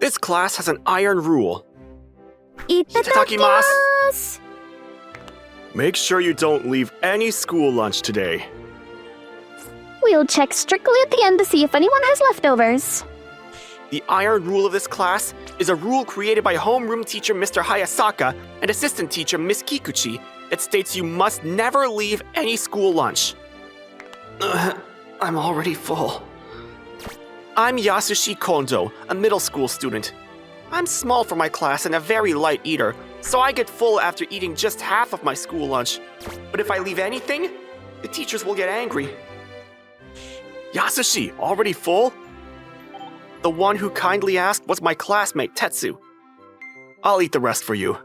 This class has an iron rule. Itadakimasu! Make sure you don't leave any school lunch today. We'll check strictly at the end to see if anyone has leftovers. The iron rule of this class is a rule created by homeroom teacher Mr. Hayasaka and assistant teacher Miss Kikuchi that states you must never leave any school lunch. I'm already full. I'm Yasushi Kondo, a middle school student. I'm small for my class and a very light eater, so I get full after eating just half of my school lunch. But if I leave anything, the teachers will get angry. Yasushi, already full? The one who kindly asked was my classmate, Tetsu. I'll eat the rest for you.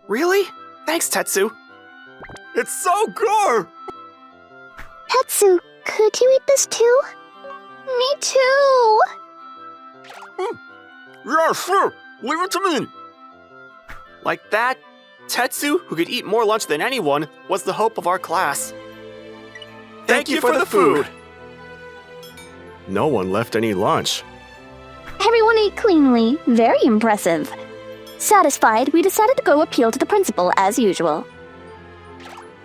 Really? Thanks, Tetsu. It's so good! Tetsu, could you eat this too? Me too! Yeah, sure. Leave it to me. Like that, Tetsu, who could eat more lunch than anyone, was the hope of our class. Thank you for the food. No one left any lunch. Everyone ate cleanly. Very impressive. Satisfied, we decided to go appeal to the principal as usual.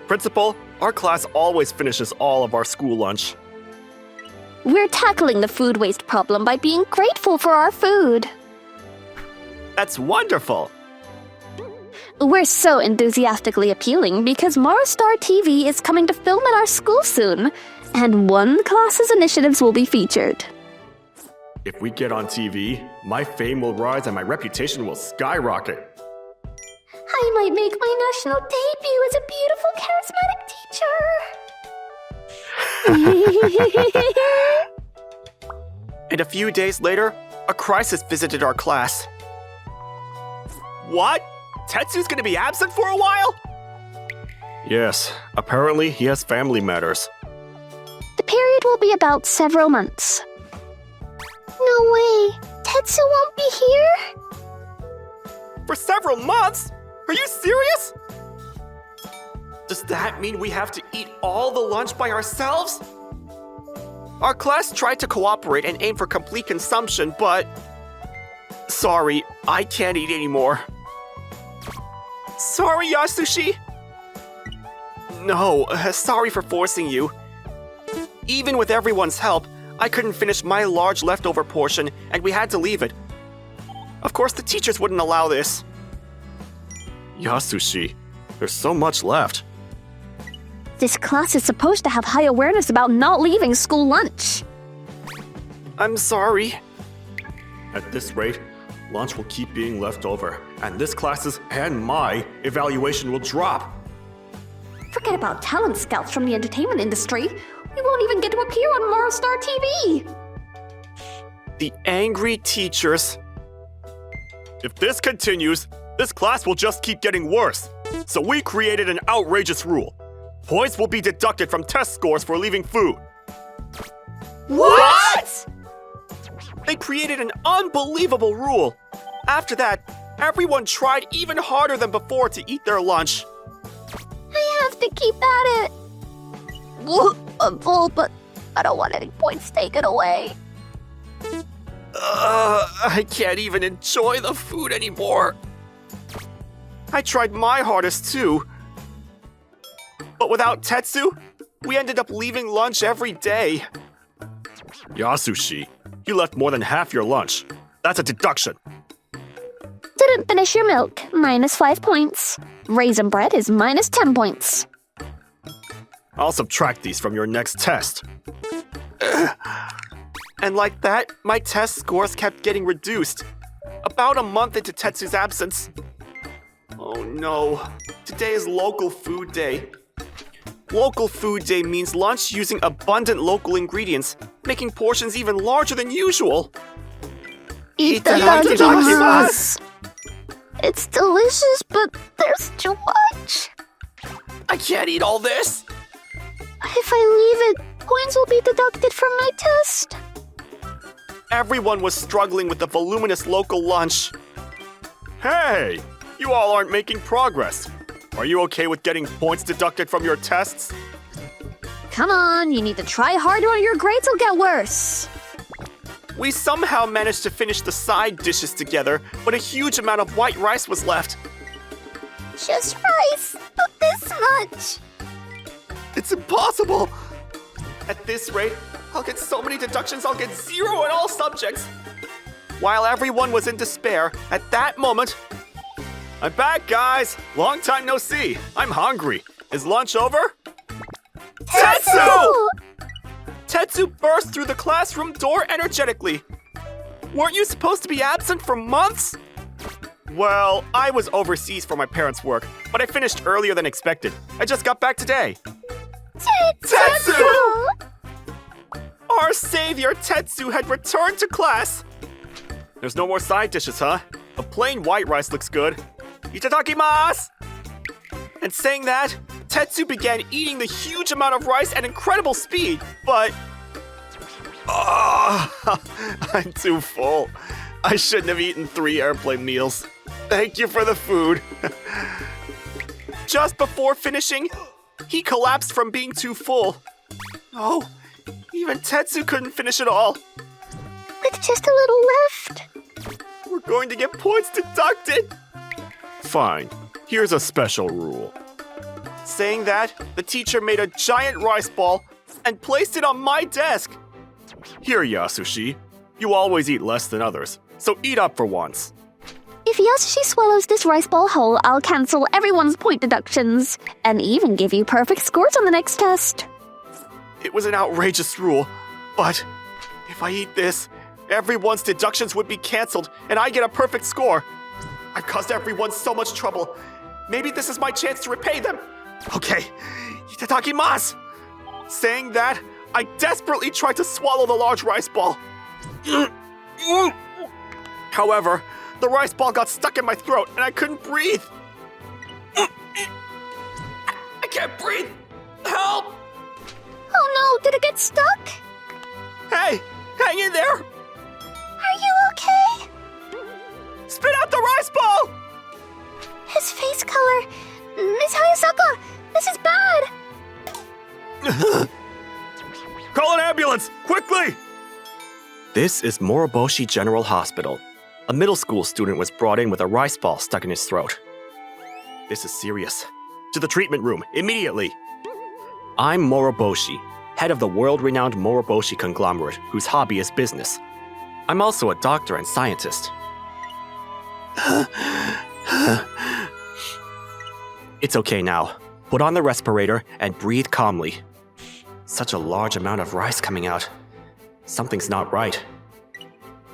Principal, our class always finishes all of our school lunch. We're tackling the food waste problem by being grateful for our food. That's wonderful. We're so enthusiastically appealing because Marstar TV is coming to film at our school soon, and one class's initiatives will be featured. If we get on TV, my fame will rise and my reputation will skyrocket. I might make my national debut as a beautiful, charismatic teacher. And a few days later, a crisis visited our class. What? Tetsu's gonna be absent for a while? Yes, apparently he has family matters. The period will be about several months. No way! Tetsu won't be here? For several months? Are you serious? Does that mean we have to eat all the lunch by ourselves? Our class tried to cooperate and aim for complete consumption, but... Sorry, I can't eat anymore. Sorry, Yasushi? No, sorry for forcing you. Even with everyone's help, I couldn't finish my large leftover portion, and we had to leave it. Of course, the teachers wouldn't allow this. Yasushi, there's so much left. This class is supposed to have high awareness about not leaving school lunch. I'm sorry. At this rate, lunch will keep being left over, and this class's and my evaluation will drop. Forget about talent scouts from the entertainment industry. We won't even get to appear on Marstar TV. The angry teachers. If this continues, this class will just keep getting worse. So we created an outrageous rule. Points will be deducted from test scores for leaving food. What? They created an unbelievable rule. After that, everyone tried even harder than before to eat their lunch. I have to keep at it. I'm full, but I don't want any points taken away. I can't even enjoy the food anymore. I tried my hardest too. But without Tetsu, we ended up leaving lunch every day. Yasushi, you left more than half your lunch. That's a deduction. Didn't finish your milk, -5 points. Raisin bread is -10 points. I'll subtract these from your next test. And like that, my test scores kept getting reduced. About a month into Tetsu's absence. Oh no, today is local food day. Local food day means lunch using abundant local ingredients, making portions even larger than usual. Itadakimasu! It's delicious, but there's too much. I can't eat all this. If I leave it, points will be deducted from my test. Everyone was struggling with the voluminous local lunch. Hey, you all aren't making progress. Are you okay with getting points deducted from your tests? Come on, you need to try harder or your grades will get worse. We somehow managed to finish the side dishes together, but a huge amount of white rice was left. Just rice, but this much. It's impossible! At this rate, I'll get so many deductions I'll get 0 in all subjects. While everyone was in despair, at that moment... I'm back, guys! Long time no see. I'm hungry. Is lunch over? Tetsu! Tetsu burst through the classroom door energetically. Weren't you supposed to be absent for months? Well, I was overseas for my parents' work, but I finished earlier than expected. I just got back today. Tetsu! Our savior Tetsu had returned to class. There's no more side dishes, huh? A plain white rice looks good. Itadakimasu! And saying that, Tetsu began eating the huge amount of rice at incredible speed, but... I'm too full. I shouldn't have eaten 3 airplane meals. Thank you for the food. Just before finishing, he collapsed from being too full. Oh, even Tetsu couldn't finish it all. With just a little left. We're going to get points deducted. Fine, here's a special rule. Saying that, the teacher made a giant rice ball and placed it on my desk. Here, Yasushi. You always eat less than others, so eat up for once. If Yasushi swallows this rice ball whole, I'll cancel everyone's point deductions, and even give you perfect scores on the next test. It was an outrageous rule, but if I eat this, everyone's deductions would be canceled, and I get a perfect score. I've caused everyone so much trouble. Maybe this is my chance to repay them. Okay, itadakimasu! Saying that, I desperately tried to swallow the large rice ball. However, the rice ball got stuck in my throat and I couldn't breathe. I can't breathe! Help! Oh no, did it get stuck? Hey, hang in there! Are you okay? Spit out the rice ball! His face color. Miss Hayasaka, this is bad. Call an ambulance, quickly! This is Moroboshi General Hospital. A middle school student was brought in with a rice ball stuck in his throat. This is serious. To the treatment room, immediately! I'm Moroboshi, head of the world-renowned Moroboshi conglomerate, whose hobby is business. I'm also a doctor and scientist. It's okay now. Put on the respirator and breathe calmly. Such a large amount of rice coming out. Something's not right.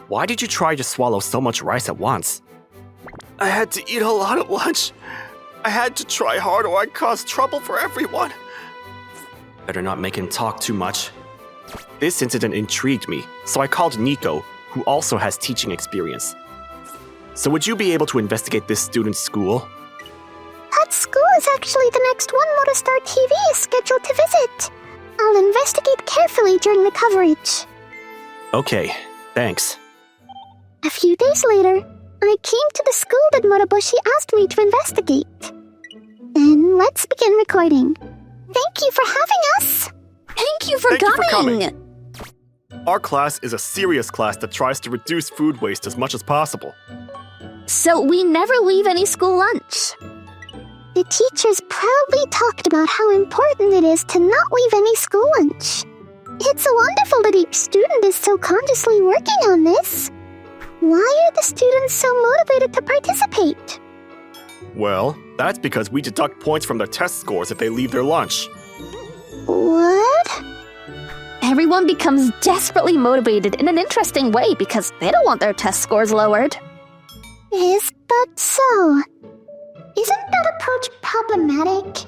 Why did you try to swallow so much rice at once? I had to eat a lot at lunch. I had to try hard or I'd cause trouble for everyone. Better not make him talk too much. This incident intrigued me, so I called Nico, who also has teaching experience. So would you be able to investigate this student's school? That school is actually the next one Monostar TV is scheduled to visit. I'll investigate carefully during the coverage. Okay, thanks. A few days later, I came to the school that Moroboshi asked me to investigate. Then let's begin recording. Thank you for having us. Thank you for coming. Our class is a serious class that tries to reduce food waste as much as possible. So we never leave any school lunch. The teachers proudly talked about how important it is to not leave any school lunch. It's wonderful that each student is so consciously working on this. Why are the students so motivated to participate? Well, that's because we deduct points from their test scores if they leave their lunch. What? Everyone becomes desperately motivated in an interesting way because they don't want their test scores lowered. Is that so? Isn't that approach problematic?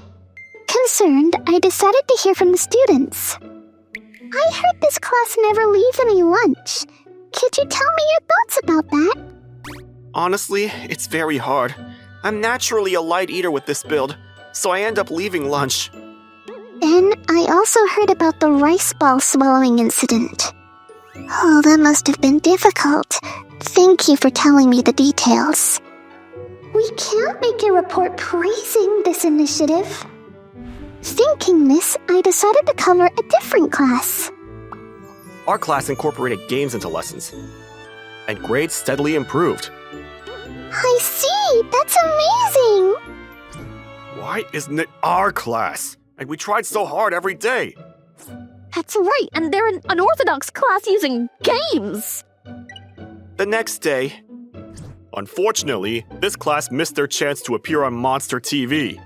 Concerned, I decided to hear from the students. I heard this class never leaves any lunch. Could you tell me your thoughts about that? Honestly, it's very hard. I'm naturally a light eater with this build, so I end up leaving lunch. Then I also heard about the rice ball swallowing incident. Oh, that must have been difficult. Thank you for telling me the details. We can't make a report praising this initiative. Thinking this, I decided to cover a different class. Our class incorporated games into lessons, and grades steadily improved. I see! That's amazing! Why isn't it our class? And we tried so hard every day. That's right, and they're an unorthodox class using games. The next day, unfortunately, this class missed their chance to appear on Monster TV.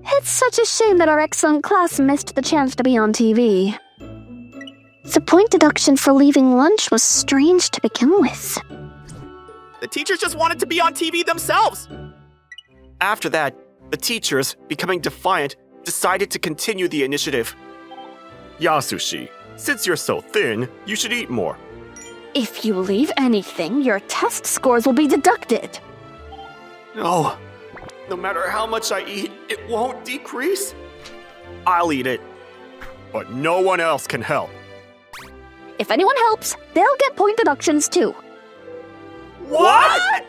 It's such a shame that our excellent class missed the chance to be on TV. The point deduction for leaving lunch was strange to begin with. The teachers just wanted to be on TV themselves. After that, the teachers, becoming defiant, decided to continue the initiative. Yasushi, since you're so thin, you should eat more. If you leave anything, your test scores will be deducted. No. No matter how much I eat, it won't decrease. I'll eat it. But no one else can help. If anyone helps, they'll get point deductions too. What?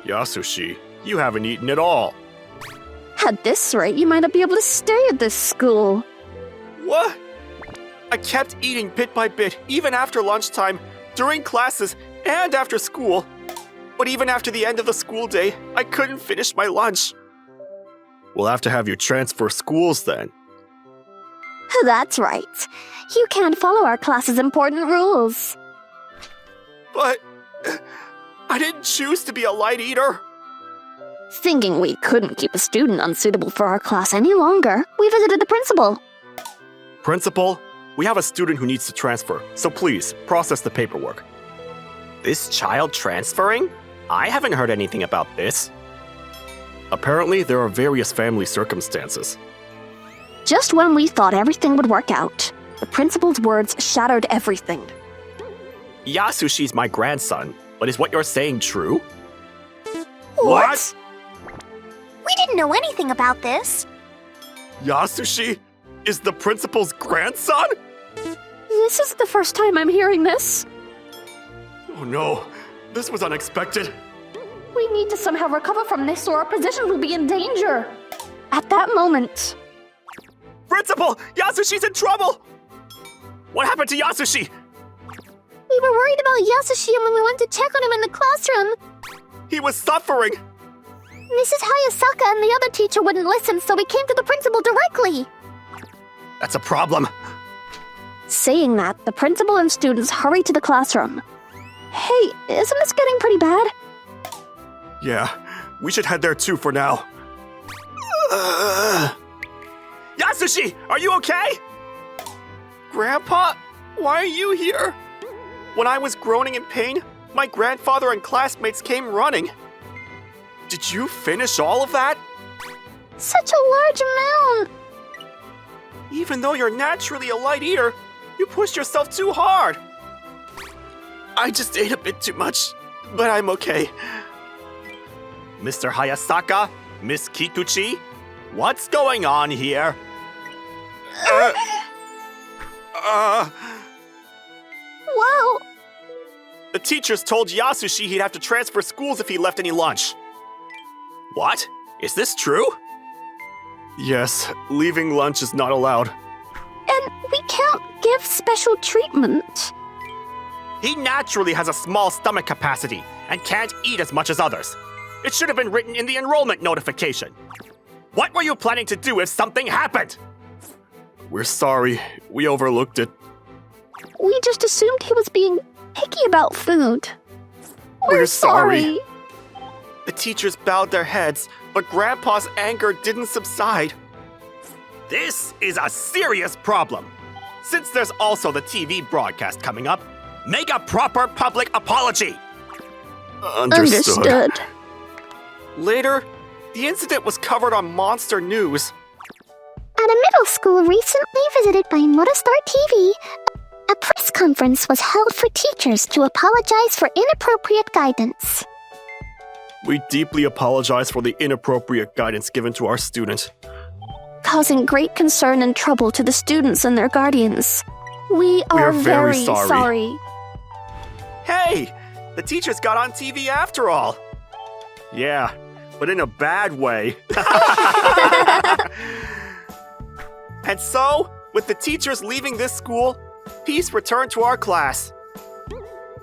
Yasushi, you haven't eaten at all. At this rate, you might not be able to stay at this school. What? I kept eating bit by bit, even after lunchtime, during classes, and after school. But even after the end of the school day, I couldn't finish my lunch. We'll have to have you transfer schools then. That's right. You can't follow our class's important rules. But I didn't choose to be a light eater. Thinking we couldn't keep a student unsuitable for our class any longer, we visited the principal. Principal, we have a student who needs to transfer, so please, process the paperwork. This child transferring? I haven't heard anything about this. Apparently, there are various family circumstances. Just when we thought everything would work out, the principal's words shattered everything. Yasushi's my grandson, but is what you're saying true? What? We didn't know anything about this. Yasushi is the principal's grandson? This is the first time I'm hearing this. Oh no, this was unexpected. We need to somehow recover from this or our position will be in danger. At that moment... Principal, Yasushi's in trouble! What happened to Yasushi? We were worried about Yasushi when we went to check on him in the classroom. He was suffering. Mrs. Hayasaka and the other teacher wouldn't listen, so we came to the principal directly. That's a problem. Saying that, the principal and students hurried to the classroom. Hey, isn't this getting pretty bad? Yeah, we should head there too for now. Yasushi, are you okay? Grandpa, why are you here? When I was groaning in pain, my grandfather and classmates came running. Did you finish all of that? Such a large amount. Even though you're naturally a light eater, you pushed yourself too hard. I just ate a bit too much, but I'm okay. Mr. Hayasaka, Miss Kikuchi, what's going on here? Whoa! The teachers told Yasushi he'd have to transfer schools if he left any lunch. What? Is this true? Yes, leaving lunch is not allowed. And we can't give special treatment. He naturally has a small stomach capacity and can't eat as much as others. It should have been written in the enrollment notification. What were you planning to do if something happened? We're sorry, we overlooked it. We just assumed he was being picky about food. We're sorry. The teachers bowed their heads, but Grandpa's anger didn't subside. This is a serious problem. Since there's also the TV broadcast coming up, make a proper public apology. Understood. Later, the incident was covered on Monster News. At a middle school recently visited by Motastar TV, a press conference was held for teachers to apologize for inappropriate guidance. We deeply apologize for the inappropriate guidance given to our student, causing great concern and trouble to the students and their guardians. We are very very sorry. Hey, the teachers got on TV after all. Yeah, but in a bad way. And so, with the teachers leaving this school, Peace return to our class.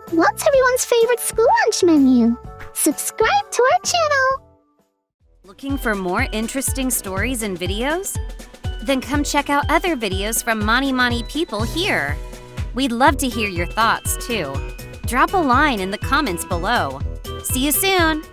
What's everyone's favorite school lunch menu? Subscribe to our channel! Looking for more interesting stories and videos? Then come check out other videos from Mani Mani people here. We'd love to hear your thoughts, too. Drop a line in the comments below. See you soon!